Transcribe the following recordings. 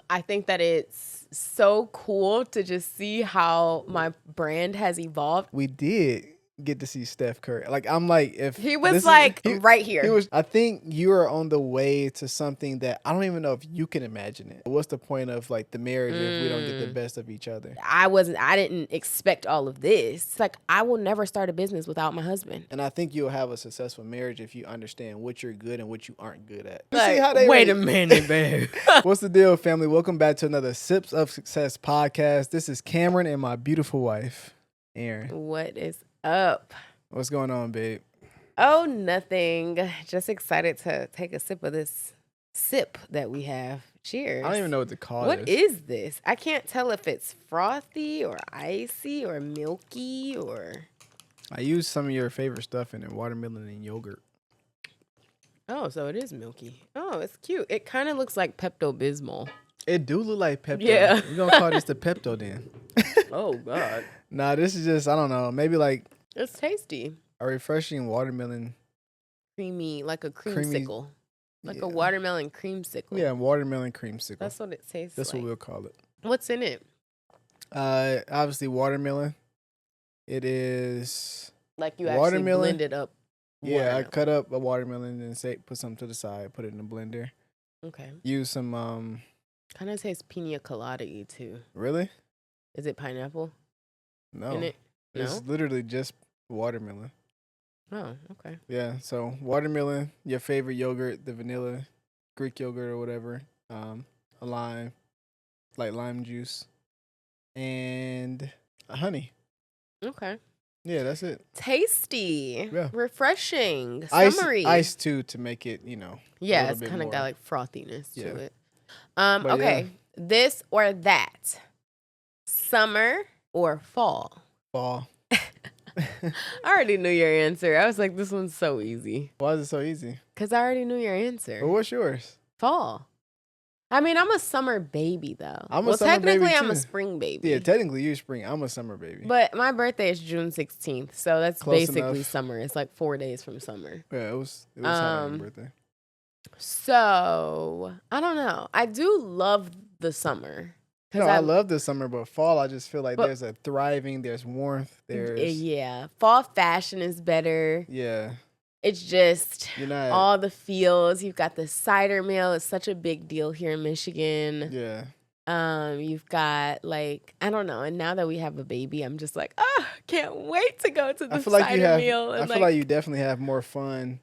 I think that it's so cool to just see how my brand has evolved. We did get to see Steph Curry. Like, I'm like, if he was like right here. I think you are on the way to something that I don't even know if you can imagine it. What's the point of like the marriage if we don't get the best of each other? I didn't expect all of this. It's like, I will never start a business without my husband. And I think you'll have a successful marriage if you understand what you're good and what you aren't good at. Like, See how they wait a minute, babe. What's the deal, family? Welcome back to another Sips of Success podcast. This is Cameron and my beautiful wife, Erin. What is up? What's going on, babe? Oh, nothing. Just excited to take a sip of this sip that we have. Cheers. I don't even know what to call it. What is this? I can't tell if it's frothy or icy or milky or... I used some of your favorite stuff in it, watermelon and yogurt. Oh, so it is milky. Oh, it's cute. It kind of looks like Pepto-Bismol. It do look like Pepto. Yeah. We're going to call this the Pepto then. Oh, God. Nah, this is just, I don't know, maybe like... It's tasty. A refreshing watermelon. Creamy, like a creamsicle. Like yeah. a watermelon creamsicle. Yeah, watermelon creamsicle. That's what it tastes That's like. what we'll call it. What's in it? Obviously watermelon. It is like you actually blended up. Yeah, watermelon. I cut up a watermelon and put some to the side, put it in the blender. Okay. Use some kind of tastes pina colada-y too. Really? Is it pineapple? No. In it? No? It's literally just watermelon. Oh, okay. Yeah, so watermelon, your favorite yogurt, the vanilla, Greek yogurt or whatever, a lime, like lime juice, and honey. Okay. Yeah, that's it. Tasty. Yeah. Refreshing. Ice, Summery. ice too to make it, Yeah, it's kind of got like frothiness to Yeah. it. Okay. Yeah. This or that. Summer or fall? Fall. I already knew your answer. I was like, this one's so easy. Why is it so easy? Because I already knew your answer. Well, what's yours? Fall. I mean, I'm a summer baby, though. I'm a summer baby, technically, I'm too. a spring baby. Yeah, technically you're spring. I'm a summer baby. But my birthday is June 16th, so that's Close basically enough. summer. It's like 4 days from summer. Yeah, it was hot on your birthday. So, I don't know. I do love the summer. No, I love the summer, but fall, I just feel like there's there's warmth, Yeah. Fall fashion is better. Yeah. It's just not, all the feels. You've got the cider mill. It's such a big deal here in Michigan. Yeah. You've got like, I don't know. And now that we have a baby, I'm just like, can't wait to go to the cider mill. I feel like you definitely have more fun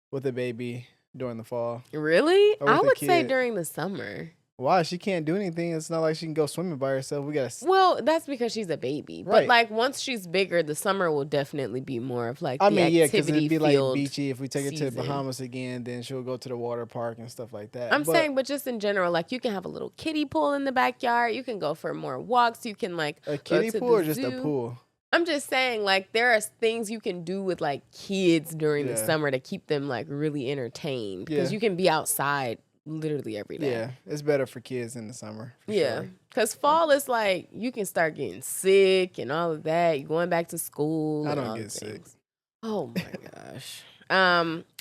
with a baby during the fall. Really? I would say kid. during the summer. Why? She can't do anything. It's not like she can go swimming by herself. Well, that's because she's a baby. Right. But like once she's bigger, the summer will definitely be more of like because it'd be like beachy. If we take her to the season. Bahamas again, then she'll go to the water park and stuff like that. I'm saying, but just in general, like you can have a little kiddie pool in the backyard. You can go for more walks. You can like a kiddie go to pool the or just zoo. a pool. I'm just saying, like there are things you can do with like kids during the summer to keep them like really entertained because you can be outside literally every day. Yeah, it's better for kids in the summer. Yeah, because fall is like you can start getting sick and all of that. You're going back to school. I don't get sick. Oh my gosh.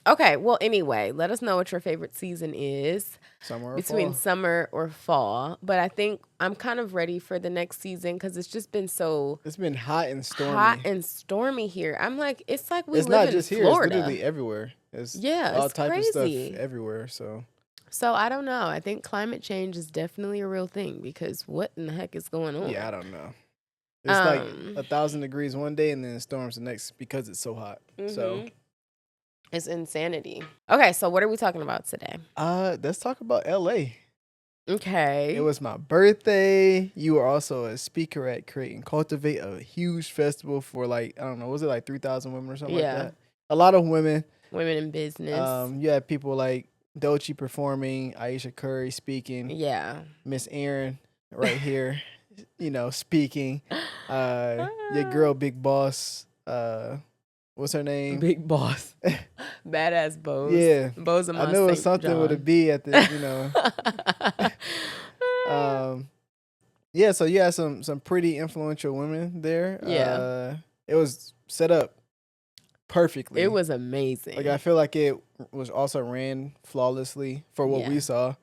Okay. Well, anyway, let us know what your favorite season is. Summer or between fall? summer or fall. But I think I'm kind of ready for the next season because it's just been so. It's been hot and stormy. Hot and stormy here. I'm like, it's like we it's live not in just here. Florida. It's literally everywhere. It's all it's type crazy. of stuff everywhere. So I don't know. I think climate change is definitely a real thing because what in the heck is going on? Yeah, I don't know. It's like 1,000 degrees one day and then storms the next because it's so hot. Mm-hmm. So it's insanity. Okay, so what are we talking about today? Let's talk about LA. Okay. It was my birthday. You were also a speaker at Create and Cultivate, a huge festival for like, I don't know, was it like 3,000 women or something like that? A lot of women. Women in business. You had people like Doechii performing, Aisha Curry speaking. Yeah. Miss Erin right here, speaking. Your girl, Big Boss. What's her name? Big Boss. Badass Bose. Yeah. Bose of I knew it was something with a B at the, Yeah, so you had some pretty influential women there. Yeah. It was set up perfectly. It was amazing. Like I feel like it was also ran flawlessly for what we saw.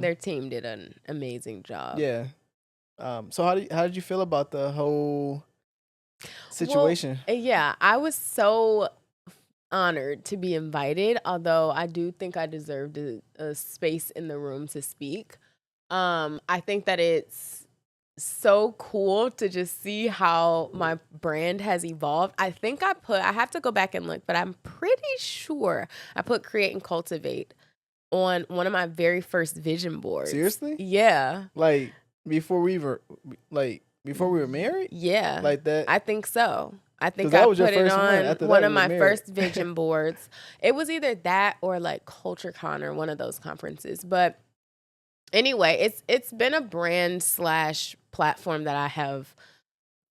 Their team did an amazing job. Yeah. So how did you feel about the whole situation? Well, yeah, I was so honored to be invited, although I do think I deserved a space in the room to speak. I think that it's so cool to just see how my brand has evolved. I think I have to go back and look, but I'm pretty sure I put create and cultivate on one of my very first vision boards. Seriously? Yeah. Like before we were married? Yeah. Like that? I think so. I think that I was your put it first one. on After one that, of we were my married. first vision boards. It was either that or like CultureCon or one of those conferences. But anyway, it's been a brand / platform that I have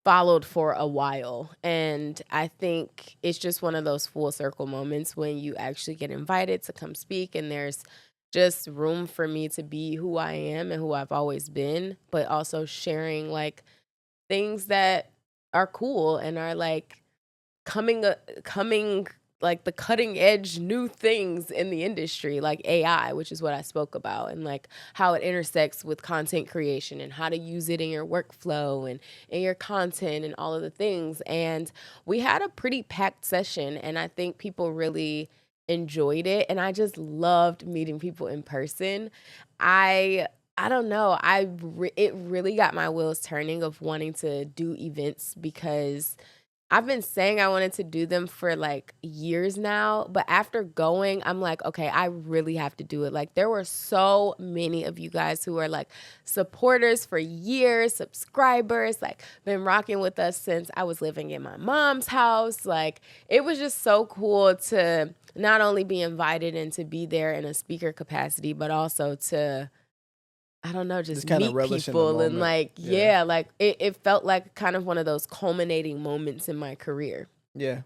followed for a while. And I think it's just one of those full circle moments when you actually get invited to come speak and there's just room for me to be who I am and who I've always been, but also sharing like things that are cool and are like coming like the cutting edge new things in the industry, like AI, which is what I spoke about, and like how it intersects with content creation and how to use it in your workflow and in your content and all of the things. And we had a pretty packed session, and I think people really enjoyed it. And I just loved meeting people in person. I don't know. It really got my wheels turning of wanting to do events because I've been saying I wanted to do them for like years now, but after going, I'm like, okay, I really have to do it. Like there were so many of you guys who are like supporters for years, subscribers, like been rocking with us since I was living in my mom's house. Like it was just so cool to not only be invited and to be there in a speaker capacity, but also to I don't know, just kind of meet relish in the people and moment. like, yeah, like it felt like kind of one of those culminating moments in my career. Yeah.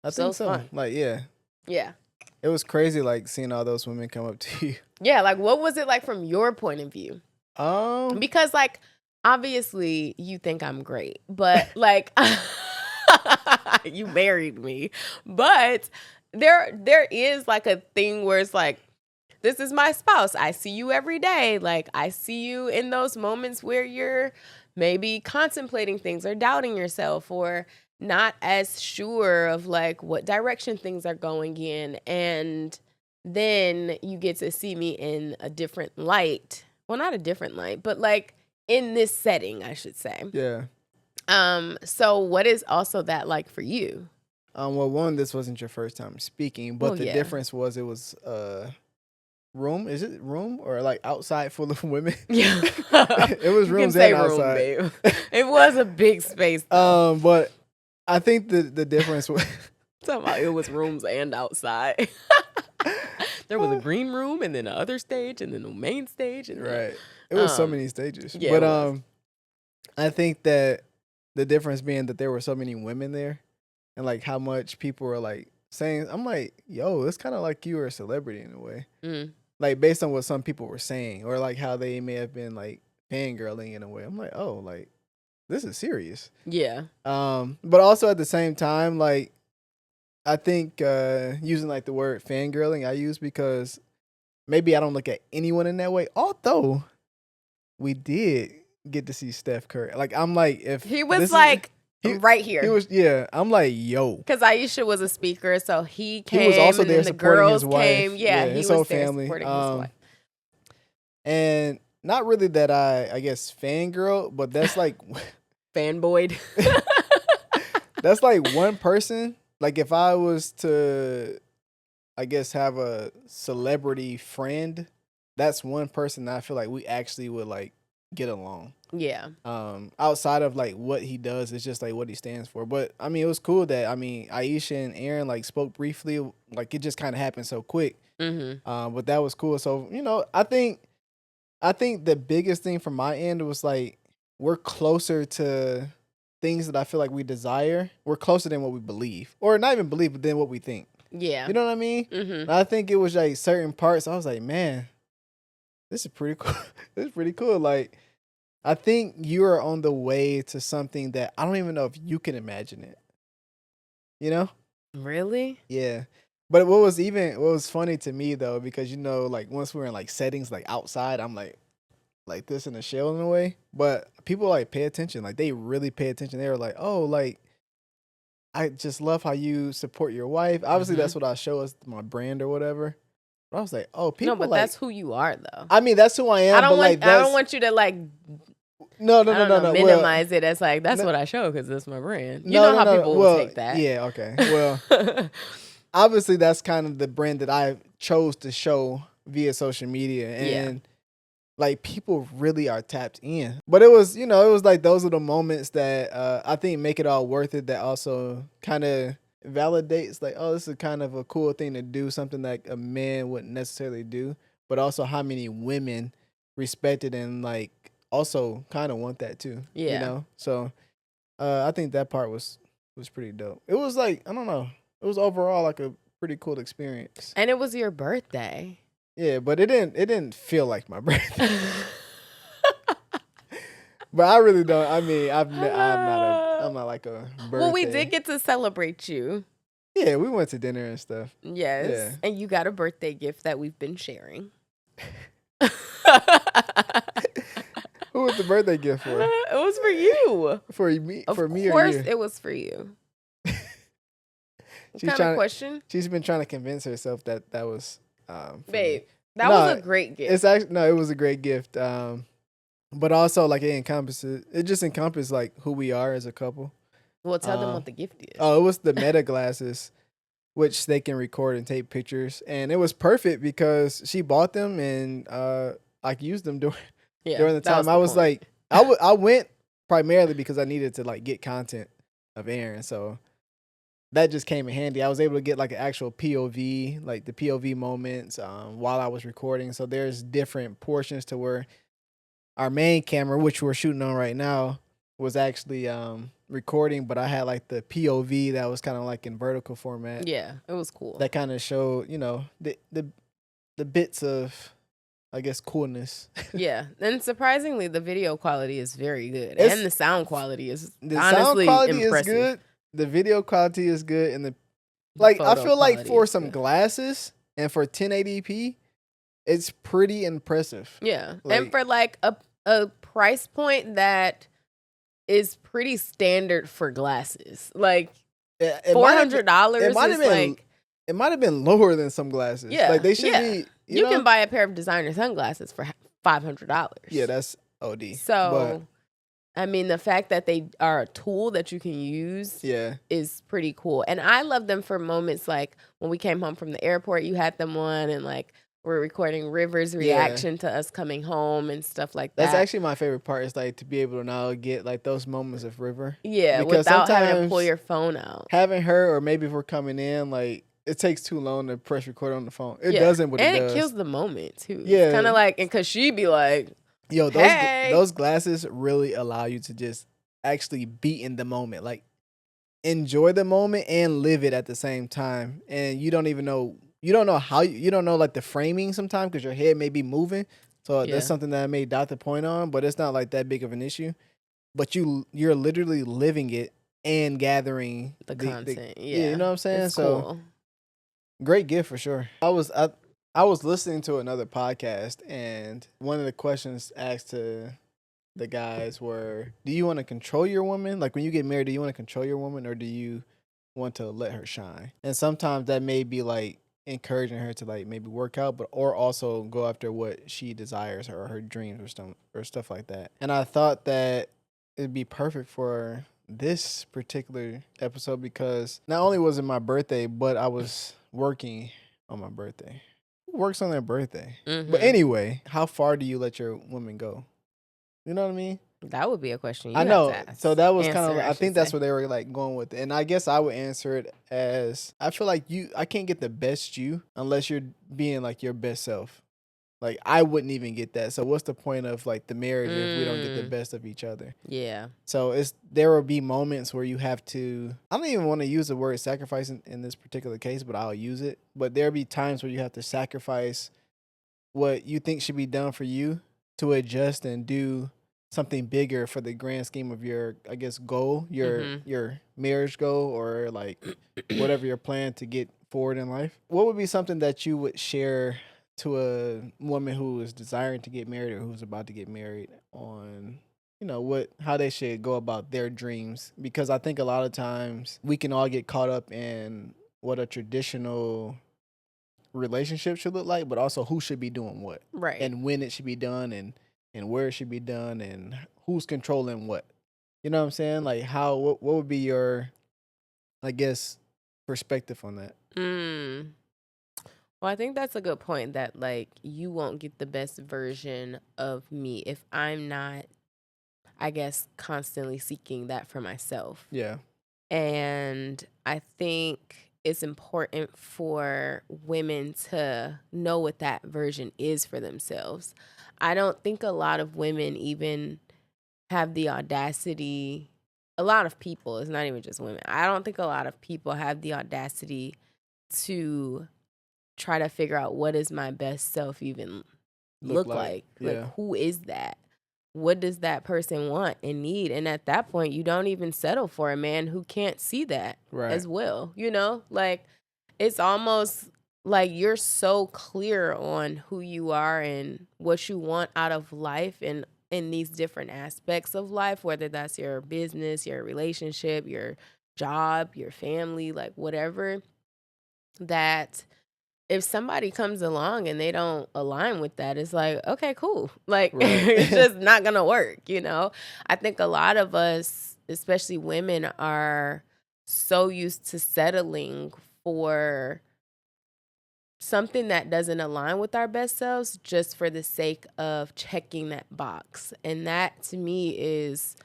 I So it think was so. fun. Like, yeah. Yeah. It was crazy like seeing all those women come up to you. Yeah, like what was it like from your point of view? Because like obviously you think I'm great, but like you married me. But there is like a thing where it's like this is my spouse. I see you every day. Like, I see you in those moments where you're maybe contemplating things or doubting yourself or not as sure of like what direction things are going in. And then you get to see me in a different light. Well, not a different light, but like in this setting, I should say. Yeah. So what is also that like for you? Well, one, this wasn't your first time speaking, but the difference was it was room. Is it room or like outside full of women? Yeah. It was rooms and outside. Room, babe. It was a big space though. But I think the difference was talking about it was rooms and outside. There was a green room and then the other stage and then the main stage and right. It was so many stages. Yeah, but I think that the difference being that there were so many women there and like how much people were like saying, I'm like, yo, it's kind of like you were a celebrity in a way. Like based on what some people were saying or like how they may have been like fangirling in a way. I'm like, oh, like this is serious. Yeah. But also at the same time, like I think using like the word fangirling I use because maybe I don't look at anyone in that way. Although we did get to see Steph Curry. Like I'm like if he was like right here. He was I'm like yo. Because Aisha was a speaker, so he came. He was also and there then the supporting girls his wife. came. Yeah, his he whole was there family. supporting his wife. And not really that I guess fangirl, but that's like fanboyed. That's like one person. Like if I was to, I guess, have a celebrity friend, that's one person that I feel like we actually would like get along. Yeah. Outside of like what he does, it's just like what he stands for. But I mean, it was cool that Aisha and Aaron like spoke briefly. Like it just kind of happened so quick. But that was cool. So I think the biggest thing from my end was like we're closer to things that I feel like we desire. We're closer than what we believe, or not even believe, but than what we think. Yeah, you know what I mean. And I think it was like certain parts. I was like, man, this is pretty cool. This is pretty cool. Like, I think you are on the way to something that I don't even know if you can imagine it. You know? Really? Yeah. But what was funny to me though, because you know, like once we're in like settings like outside, I'm like this in a shell in a way. But people like pay attention, like they really pay attention. They were like, oh, like I just love how you support your wife. Obviously, that's what I show as my brand or whatever. But I was like, oh, No, people but like. that's who you are, though. I mean, that's who I am. But like, I don't want you to like. No, I don't know, no. minimize it as like that's no, what I show because that's my brand. You no, know how people will well, take that. Yeah, okay. Well, obviously, that's kind of the brand that I chose to show via social media, and like people really are tapped in. But it was, you know, it was like those are the moments that I think make it all worth it. That also kind of validates like, oh, this is kind of a cool thing to do, something that a man wouldn't necessarily do, but also how many women respect it and like also kind of want that too. Yeah. You know, so I think that part was pretty dope. It was like, I don't know, it was overall like a pretty cool experience. And it was your birthday. Yeah, but it didn't feel like my birthday. But I really don't. I mean, I'm not like a birthday. Well, we did get to celebrate you. Yeah, we went to dinner and stuff. Yes. Yeah. And you got a birthday gift that we've been sharing. Who was the birthday gift for? It was for you. For me? Of for me course or you? It was for you. She's What kind of question? She's been trying to convince herself that was Babe, that was a great gift. It's actually it was a great gift. But also like it just encompasses like who we are as a couple. Well, tell them what the gift is. Oh, it was the Meta glasses, which they can record and take pictures, and it was perfect because she bought them and I used them during the time. I was like, I went primarily because I needed to like get content of Aaron, so that just came in handy. I was able to get like an actual POV, like the POV moments while I was recording. So there's different portions to where our main camera, which we're shooting on right now, was actually recording, but I had like the POV that was kind of like in vertical format. Yeah, it was cool. That kind of showed, you know, the bits of, I guess, coolness. Yeah, and surprisingly, the video quality is very good, and the sound quality is honestly impressive. Is good. The video quality is good, and I feel like for some glasses and for 1080p, it's pretty impressive. Yeah, and for like a price point that is pretty standard for glasses, like $400 is like it might have been lower than some glasses. Yeah, like they should be. You can buy a pair of designer sunglasses for $500. Yeah, that's OD. So. I mean, the fact that they are a tool that you can use is pretty cool. And I love them for moments like when we came home from the airport, you had them on, and like we're recording River's reaction to us coming home and stuff like that. That's actually my favorite part, is like to be able to now get like those moments of River. Yeah, because without having to pull your phone out. Having her, or maybe if we're coming in, like it takes too long to press record on the phone. It doesn't, but it does. kills the moment too. Yeah. It's kind of like, and because she'd be like, yo, those glasses really allow you to just actually be in the moment, like enjoy the moment and live it at the same time. And you don't know how you don't know like the framing sometimes because your head may be moving. So that's something that I made Dr. Point on, but it's not like that big of an issue. But you're literally living it and gathering the content. Yeah, you know what I'm saying? It's so cool. Great gift for sure. I was listening to another podcast, and one of the questions asked to the guys were, do you want to control your woman? Like when you get married, do you want to control your woman, or do you want to let her shine? And sometimes that may be like encouraging her to like maybe work out, or also go after what she desires or her dreams or stuff like that. And I thought that it'd be perfect for this particular episode because not only was it my birthday, but I was working on my birthday. Works on their birthday. Mm-hmm. But anyway, how far do you let your woman go? You know what I mean? That would be a question I know. So that was kind of, I think that's where they were like going with it. And I guess I would answer it as, I feel like I can't get the best you unless you're being like your best self. Like I wouldn't even get that. So what's the point of like the marriage if we don't get the best of each other? Yeah. So there will be moments where you have to, I don't even want to use the word sacrifice in this particular case, but I'll use it. But there'll be times where you have to sacrifice what you think should be done for you to adjust and do something bigger for the grand scheme of your, I guess, goal, your marriage goal, or like whatever your plan to get forward in life. What would be something that you would share to a woman who is desiring to get married or who's about to get married on, how they should go about their dreams? Because I think a lot of times we can all get caught up in what a traditional relationship should look like, but also who should be doing what, Right. and when it should be done, and where it should be done, and who's controlling what. You know what I'm saying? Like, what would be your, I guess, perspective on that? Well, I think that's a good point, that like you won't get the best version of me if I'm not, I guess, constantly seeking that for myself. Yeah. And I think it's important for women to know what that version is for themselves. I don't think a lot of women even have the audacity, a lot of people, it's not even just women. I don't think a lot of people have the audacity to try to figure out what does my best self even look like. Yeah. Like, who is that? What does that person want and need? And at that point, you don't even settle for a man who can't see that as well. Like, it's almost like you're so clear on who you are and what you want out of life and in these different aspects of life, whether that's your business, your relationship, your job, your family, like whatever, that if somebody comes along and they don't align with that, it's like, okay, cool. Like, it's just not going to work, I think a lot of us, especially women, are so used to settling for something that doesn't align with our best selves just for the sake of checking that box. And that, to me, is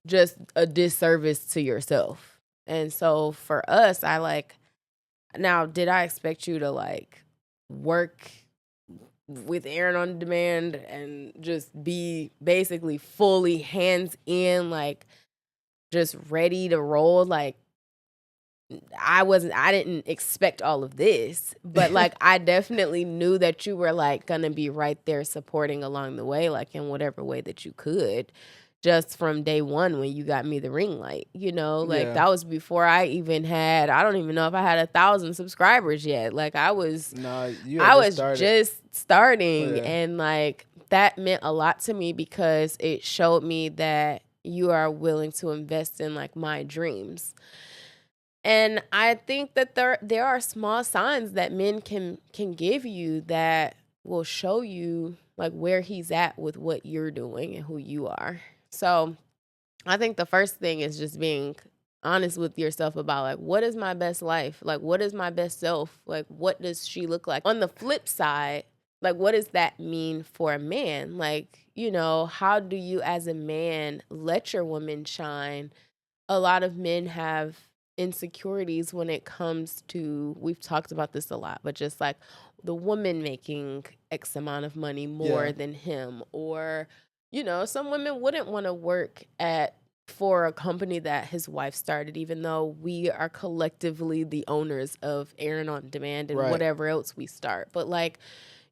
just a disservice to yourself. And so for us, now, did I expect you to like work with Aaron on Demand and just be basically fully hands in, like just ready to roll? Like, I didn't expect all of this, but like I definitely knew that you were like gonna be right there supporting along the way, like in whatever way that you could. Just from day one when you got me the ring light, that was before I don't even know if I had 1,000 subscribers yet. Like I was just starting. And like that meant a lot to me because it showed me that you are willing to invest in like my dreams. And I think that there are small signs that men can give you that will show you like where he's at with what you're doing and who you are. So I think the first thing is just being honest with yourself about like, what is my best life? Like, what is my best self? Like, what does she look like? On the flip side, like, what does that mean for a man? Like, how do you as a man let your woman shine? A lot of men have insecurities when it comes to, we've talked about this a lot, but just like the woman making X amount of money more than him, or some women wouldn't want to work for a company that his wife started, even though we are collectively the owners of Aaron on Demand and whatever else we start. But like,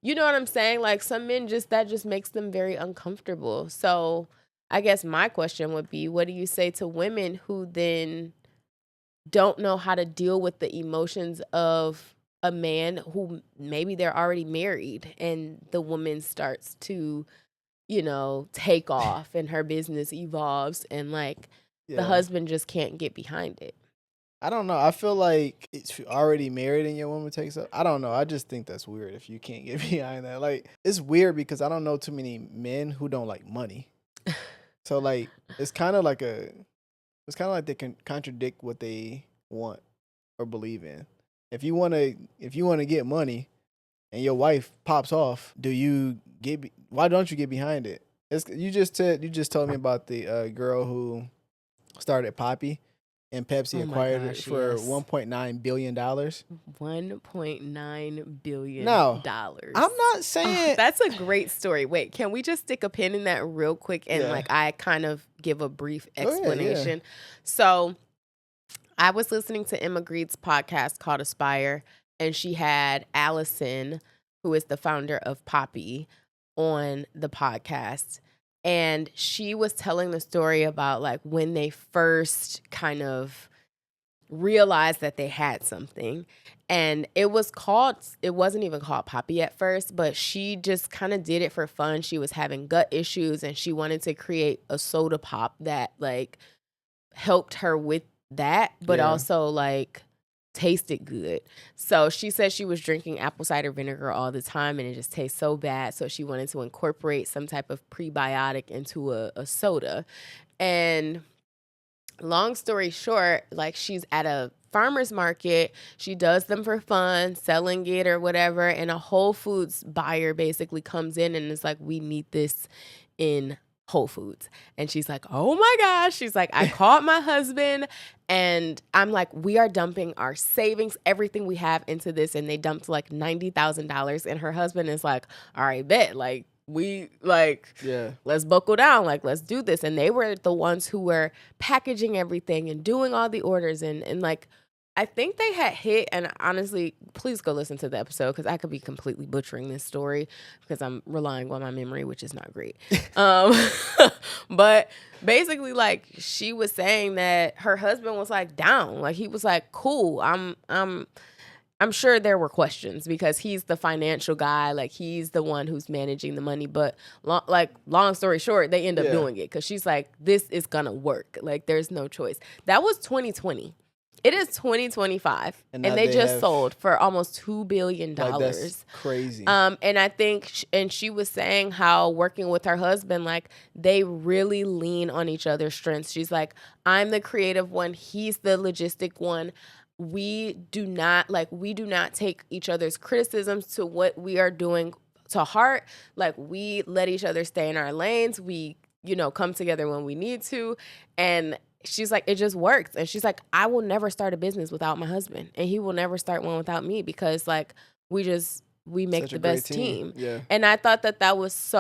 you know what I'm saying? Like some men that just makes them very uncomfortable. So I guess my question would be, what do you say to women who then don't know how to deal with the emotions of a man who maybe they're already married and the woman starts to take off and her business evolves and like the husband just can't get behind it? I don't know. I feel like if you're already married and your woman takes up, I don't know. I just think that's weird if you can't get behind that. Like, it's weird because I don't know too many men who don't like money. So like, it's kind of like they can contradict what they want or believe in. If you want to get money and your wife pops off, why don't you get behind it? You just told me about the girl who started Poppy and Pepsi acquired it for $1.9 billion. $1.9 billion. No, I'm not saying that's a great story. Wait, can we just stick a pin in that real quick and like I kind of give a brief explanation? Yeah. So I was listening to Emma Greed's podcast called Aspire, and she had Allison, who is the founder of Poppy, on the podcast. And she was telling the story about like when they first kind of realized that they had something. And it wasn't even called Poppy at first, but she just kind of did it for fun. She was having gut issues and she wanted to create a soda pop that like helped her with that, but also like tasted good. So she said she was drinking apple cider vinegar all the time and it just tastes so bad. So she wanted to incorporate some type of prebiotic into a soda. And long story short, like she's at a farmer's market. She does them for fun, selling it or whatever. And a Whole Foods buyer basically comes in and is like, we need this in Whole Foods. And she's like, oh my gosh. She's like, I called my husband and I'm like, we are dumping our savings, everything we have into this. And they dumped like $90,000. And her husband is like, all right, bet. Like, let's buckle down, like let's do this. And they were the ones who were packaging everything and doing all the orders and like I think they had hit, and honestly, please go listen to the episode because I could be completely butchering this story because I'm relying on my memory, which is not great. But basically, like she was saying that her husband was like down, like he was like, cool, I'm sure there were questions because he's the financial guy. Like, he's the one who's managing the money. But, long story short, they end up doing it because she's like, this is going to work. Like, there's no choice. That was 2020. It is 2025. And they just sold for almost $2 billion. Like, that's crazy. And I think, and she was saying how working with her husband, like, they really lean on each other's strengths. She's like, I'm the creative one. He's the logistic one. We do not take each other's criticisms to what we are doing to heart. Like, we let each other stay in our lanes. We, come together when we need to. And she's like, it just works. And she's like, I will never start a business without my husband. And he will never start one without me because like, we make the best team. Yeah. And I thought that was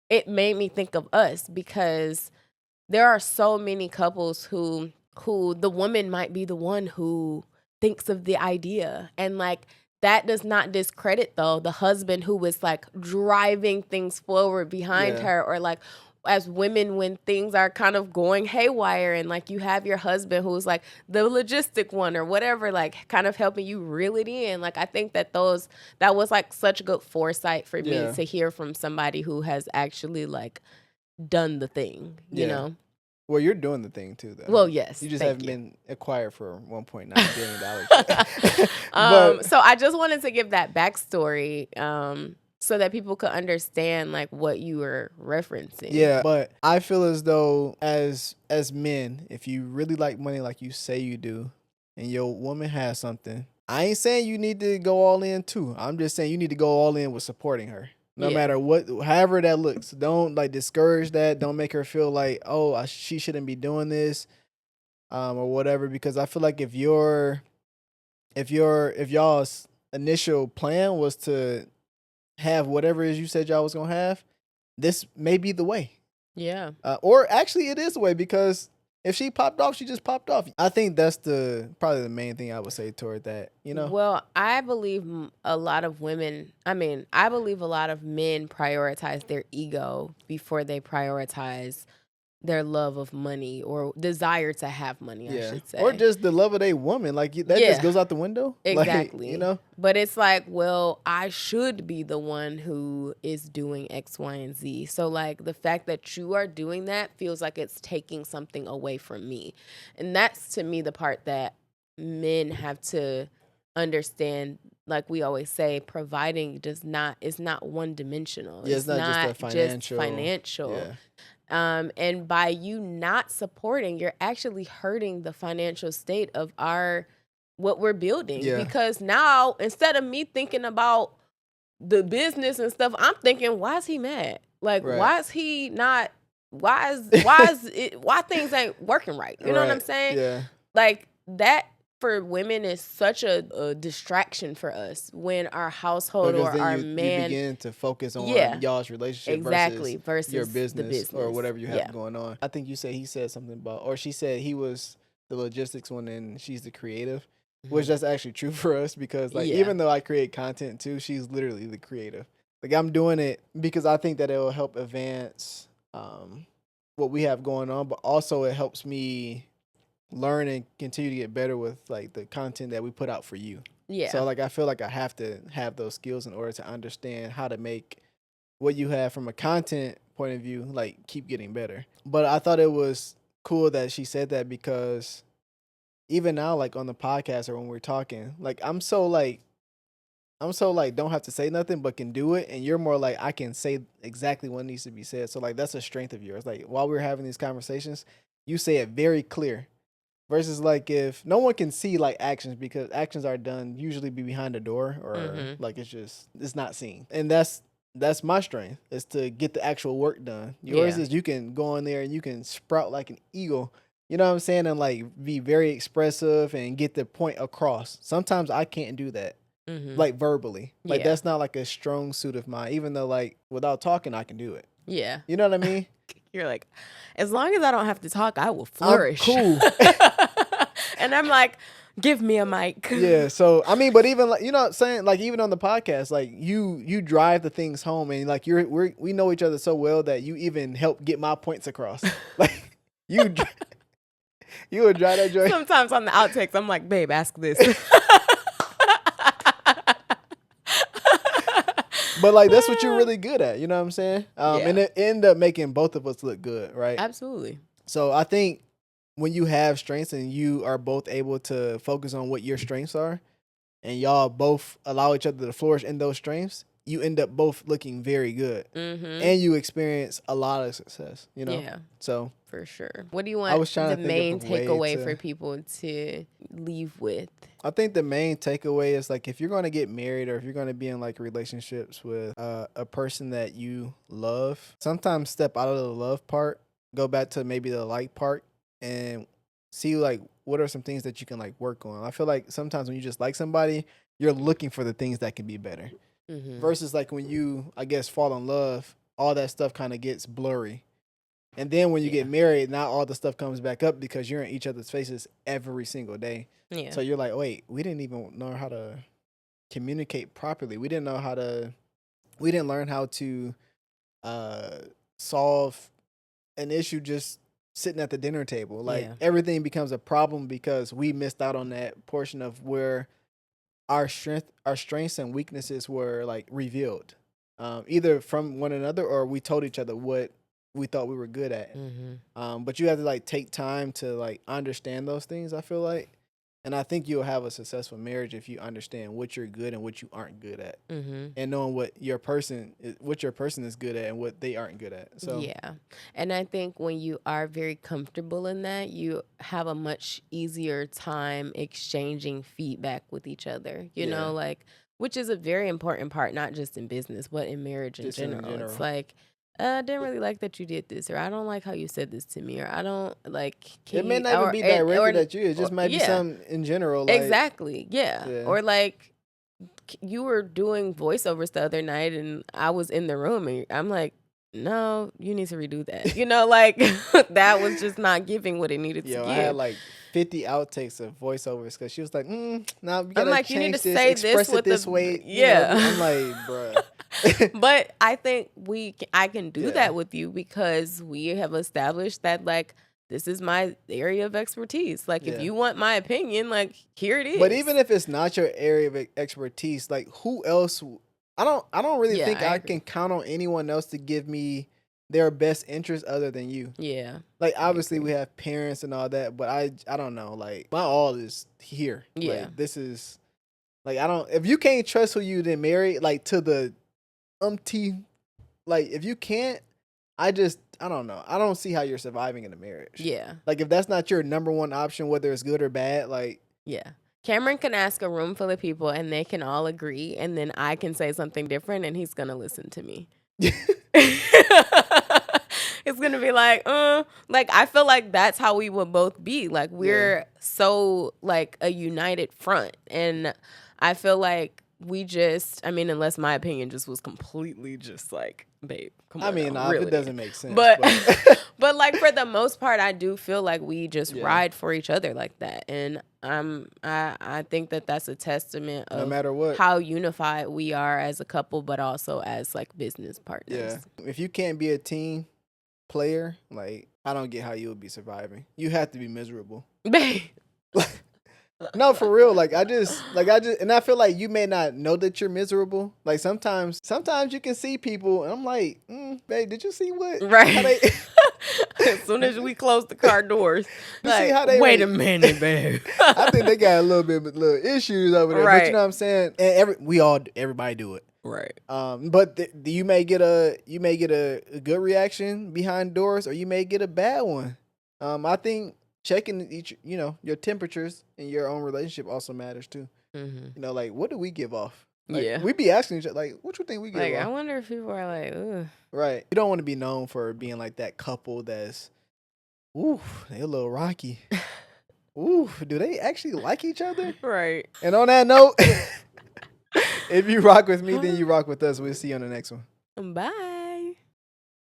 it made me think of us because there are so many couples who the woman might be the one who thinks of the idea. And like, that does not discredit though the husband who was like driving things forward behind her, or like as women when things are kind of going haywire and like you have your husband who's like the logistic one or whatever, like kind of helping you reel it in. Like, I think that was like such good foresight for me to hear from somebody who has actually like done the thing, you know? Well, you're doing the thing too, though. Well, yes. You just haven't been acquired for $1.9 billion. So I just wanted to give that backstory so that people could understand like what you were referencing. Yeah, but I feel as though as men, if you really like money like you say you do, and your woman has something, I ain't saying you need to go all in too. I'm just saying you need to go all in with supporting her. No matter what, however that looks. Don't like discourage that. Don't make her feel like, oh, she shouldn't be doing this, or whatever. Because I feel like if y'all's initial plan was to have whatever it is you said y'all was gonna have, this may be the way. Yeah. Or actually, it is the way because if she popped off, she just popped off. I think that's probably the main thing I would say toward that, Well, I believe a lot of men prioritize their ego before they prioritize their love of money or desire to have money, I should say. Or just the love of a woman. Like, that just goes out the window. Exactly. Like, But it's like, well, I should be the one who is doing X, Y, and Z. So, like, the fact that you are doing that feels like it's taking something away from me. And that's, to me, the part that men have to understand. Like we always say, providing is not one-dimensional. Yeah, it's not just financial. Yeah. And by you not supporting, you're actually hurting the financial state of what we're building. Yeah. Because now, instead of me thinking about the business and stuff, I'm thinking, why is he mad? Like, why is he not? Why things ain't working right? You know what I'm saying? Yeah. Like, that for women is such a distraction for us when our household or our man. You begin to focus on y'all's relationship versus your business or whatever you have going on. I think he said something about, or she said he was the logistics one and she's the creative, which that's actually true for us because even though I create content too, she's literally the creative. Like, I'm doing it because I think that it will help advance what we have going on, but also it helps me learn and continue to get better with like the content that we put out for you. Yeah. So like I feel like I have to have those skills in order to understand how to make what you have from a content point of view like keep getting better. But I thought it was cool that she said that because even now, like on the podcast or when we're talking, like I'm so like don't have to say nothing but can do it, and you're more like I can say exactly what needs to be said. So like that's a strength of yours. Like while we're having these conversations, you say it very clear. Versus like if no one can see like actions because actions are done usually be behind the door or like it's not seen. And that's my strength is to get the actual work done. Yours is you can go in there and you can sprout like an eagle. You know what I'm saying? And like be very expressive and get the point across. Sometimes I can't do that. Like verbally. Like that's not like a strong suit of mine. Even though like without talking I can do it. Yeah. You know what I mean? You're like, as long as I don't have to talk, I will flourish. I'm cool. And I'm like, give me a mic. Yeah. So I mean, but even like you know what I'm saying, like even on the podcast, like you drive the things home and like we know each other so well that you even help get my points across. Like you you would drive that joint. Sometimes on the outtakes, I'm like, babe, ask this. But like that's what you're really good at, you know what I'm saying? Yeah. And it ended up making both of us look good, right? Absolutely. So I think when you have strengths and you are both able to focus on what your strengths are, and y'all both allow each other to flourish in those strengths, you end up both looking very good, and you experience a lot of success. You know, Yeah, so for sure. What do you I was want trying the to think of main a way takeaway to- for people to leave with? I think the main takeaway is like if you're going to get married or if you're going to be in like relationships with a person that you love, sometimes step out of the love part, go back to maybe the like part, and see like what are some things that you can like work on. I feel like sometimes when you just like somebody, you're looking for the things that can be better. Versus like when you, I guess, fall in love, all that stuff kind of gets blurry. And then when you get married, now all the stuff comes back up because you're in each other's faces every single day. Yeah. So you're like, wait, we didn't even know how to communicate properly. We didn't learn how to solve an issue just sitting at the dinner table. Like everything becomes a problem because we missed out on that portion of where our strengths and weaknesses were like revealed, either from one another or we told each other what we thought we were good at. But you have to like take time to like understand those things, I feel like. And I think you'll have a successful marriage if you understand what you're good and what you aren't good at, and knowing what your person is good at and what they aren't good at. So yeah, and I think when you are very comfortable in that, you have a much easier time exchanging feedback with each other. You know, like which is a very important part, not just in business, but in marriage in general. It's like, I didn't really like that you did this, or I don't like how you said this to me, or I don't like. It may not even be directed at you. It just might be something in general. Like, exactly. Yeah. Or like you were doing voiceovers the other night, and I was in the room, and I'm like, no, you need to redo that. You know, like that was just not giving what it needed to give. I had like 50 outtakes of voiceovers because she was like, "No, you gotta I'm like, change you need to this, say express this it with this the way." yeah. You know, I'm like, bruh. But I think I can do that with you because we have established that like this is my area of expertise. Like if you want my opinion, like here it is. But even if it's not your area of expertise, like who else? I don't really think I can count on anyone else to give me their best interest other than you. Yeah. Like obviously we have parents and all that, but I don't know. Like my all is here. Yeah. Like, this is like if you can't trust who you then marry, like to the like if you can't, I don't know. I don't see how you're surviving in a marriage. Yeah. Like if that's not your number one option, whether it's good or bad, like yeah. Cameron can ask a room full of people and they can all agree, and then I can say something different and he's gonna listen to me. It's gonna be like I feel like that's how we would both be. Like we're so like a united front, and I feel like we just, I mean, unless my opinion just was completely just like, babe, come on. I mean, now, really. it doesn't make sense. But but like for the most part, I do feel like we just ride for each other like that, and I think that that's a testament of no matter what, how unified we are as a couple, but also as like business partners. Yeah, if you can't be a team player, like I don't get how you would be surviving. You have to be miserable. Babe. No, for real. Like I just, and I feel like you may not know that you're miserable. Like sometimes you can see people, and I'm like, babe, did you see what? How Right. they? As soon as we close the car doors, You like, see how they wait a like- minute, babe. I think they got a little issues over there. But Right. you know what I'm saying? And everybody do it. Right. But you may get a good reaction behind doors, or you may get a bad one. I think checking your temperatures in your own relationship also matters too. Mm-hmm. You know, like what do we give off? Like, Yeah. we be asking each other, like, what you think we give Like, off? I wonder if people are like, ugh. Right. You don't want to be known for being like that couple that's, ooh, they a little rocky. Ooh, do they actually like each other? Right. And on that note, if you rock with me, then you rock with us. We'll see you on the next one. Bye.